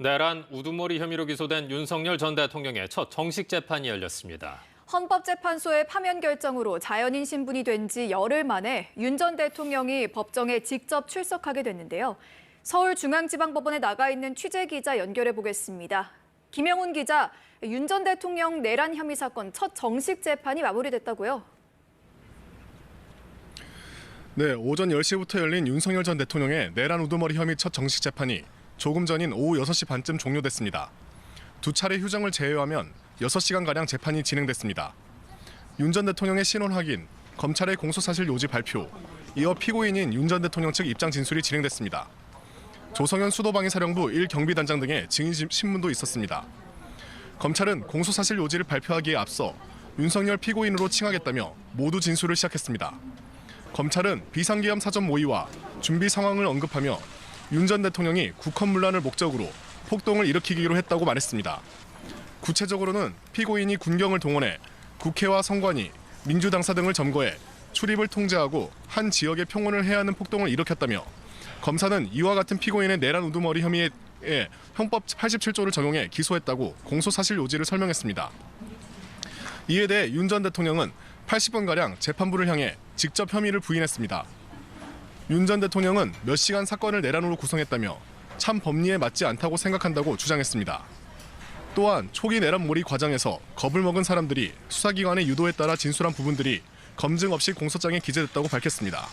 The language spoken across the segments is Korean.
내란 우두머리 혐의로 기소된 윤석열 전 대통령의 첫 정식 재판이 열렸습니다. 헌법재판소의 파면 결정으로 자연인 신분이 된 지 열흘 만에 윤 전 대통령이 법정에 직접 출석하게 됐는데요. 서울중앙지방법원에 나가 있는 취재기자 연결해 보겠습니다. 김영훈 기자, 윤 전 대통령 내란 혐의 사건 첫 정식 재판이 마무리됐다고요? 네, 오전 10시부터 열린 윤석열 전 대통령의 내란 우두머리 혐의 첫 정식 재판이 조금 전인 오후 6시 반쯤 종료됐습니다. 두 차례 휴정을 제외하면 6시간가량 재판이 진행됐습니다. 윤 전 대통령의 신원 확인, 검찰의 공소사실 요지 발표, 이어 피고인인 윤 전 대통령 측 입장 진술이 진행됐습니다. 조성현 수도방위사령부 1경비단장 등의 증인 신문도 있었습니다. 검찰은 공소사실 요지를 발표하기에 앞서 윤석열 피고인으로 칭하겠다며 모두 진술을 시작했습니다. 검찰은 비상계엄 사전 모의와 준비 상황을 언급하며 윤 전 대통령이 국헌문란을 목적으로 폭동을 일으키기로 했다고 말했습니다. 구체적으로는 피고인이 군경을 동원해 국회와 선관위, 민주당사 등을 점거해 출입을 통제하고 한 지역의 평온을 해하는 폭동을 일으켰다며 검사는 이와 같은 피고인의 내란 우두머리 혐의에 형법 87조를 적용해 기소했다고 공소사실 요지를 설명했습니다. 이에 대해 윤 전 대통령은 80분가량 재판부를 향해 직접 혐의를 부인했습니다. 윤 전 대통령은 몇 시간 사건을 내란으로 구성했다며 참 법리에 맞지 않다고 생각한다고 주장했습니다. 또한 초기 내란 몰이 과정에서 겁을 먹은 사람들이 수사기관의 유도에 따라 진술한 부분들이 검증 없이 공소장에 기재됐다고 밝혔습니다.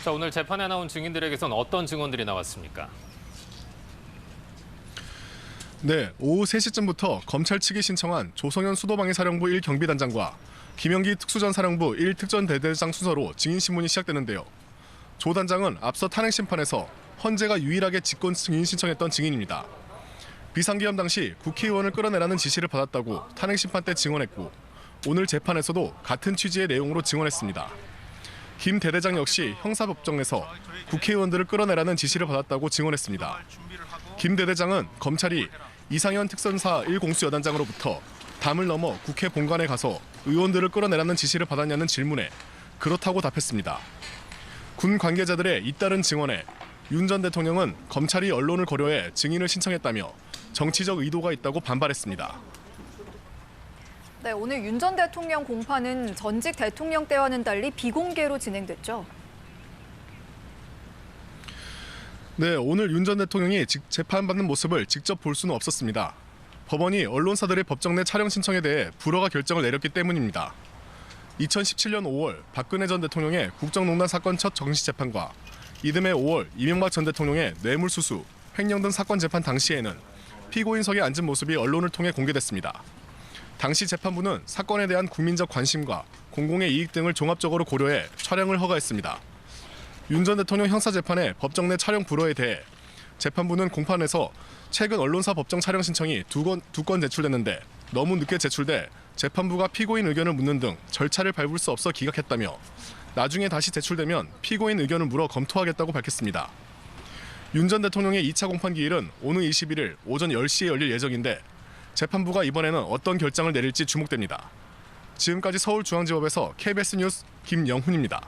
자, 오늘 재판에 나온 증인들에게선 어떤 증언들이 나왔습니까? 네, 오후 3시쯤부터 검찰 측이 신청한 조성현 수도방위사령부 1경비단장과 김영기 특수전사령부 1특전대대장 순서로 증인신문이 시작되는데요. 조 단장은 앞서 탄핵심판에서 헌재가 유일하게 직권 증인 신청했던 증인입니다. 비상계엄 당시 국회의원을 끌어내라는 지시를 받았다고 탄핵심판 때 증언했고 오늘 재판에서도 같은 취지의 내용으로 증언했습니다. 김 대대장 역시 형사법정에서 국회의원들을 끌어내라는 지시를 받았다고 증언했습니다. 김 대대장은 검찰이 이상현 특전사 1공수여단장으로부터 담을 넘어 국회 본관에 가서 의원들을 끌어내라는 지시를 받았냐는 질문에 그렇다고 답했습니다. 군 관계자들의 잇따른 증언에 윤 전 대통령은 검찰이 언론을 고려해 증인을 신청했다며 정치적 의도가 있다고 반발했습니다. 네, 오늘 윤 전 대통령 공판은 전직 대통령 때와는 달리 비공개로 진행됐죠. 네, 오늘 윤 전 대통령이 재판받는 모습을 직접 볼 수는 없었습니다. 법원이 언론사들의 법정 내 촬영 신청에 대해 불허가 결정을 내렸기 때문입니다. 2017년 5월 박근혜 전 대통령의 국정농단 사건 첫 정식 재판과 이듬해 5월 이명박 전 대통령의 뇌물수수, 횡령 등 사건 재판 당시에는 피고인석에 앉은 모습이 언론을 통해 공개됐습니다. 당시 재판부는 사건에 대한 국민적 관심과 공공의 이익 등을 종합적으로 고려해 촬영을 허가했습니다. 윤 전 대통령 형사재판의 법정 내 촬영 불허에 대해 재판부는 공판에서 최근 언론사 법정 촬영 신청이 두 건 제출됐는데 너무 늦게 제출돼 재판부가 피고인 의견을 묻는 등 절차를 밟을 수 없어 기각했다며 나중에 다시 제출되면 피고인 의견을 물어 검토하겠다고 밝혔습니다. 윤 전 대통령의 2차 공판 기일은 오는 21일 오전 10시에 열릴 예정인데 재판부가 이번에는 어떤 결정을 내릴지 주목됩니다. 지금까지 서울중앙지법에서 KBS 뉴스 김영훈입니다.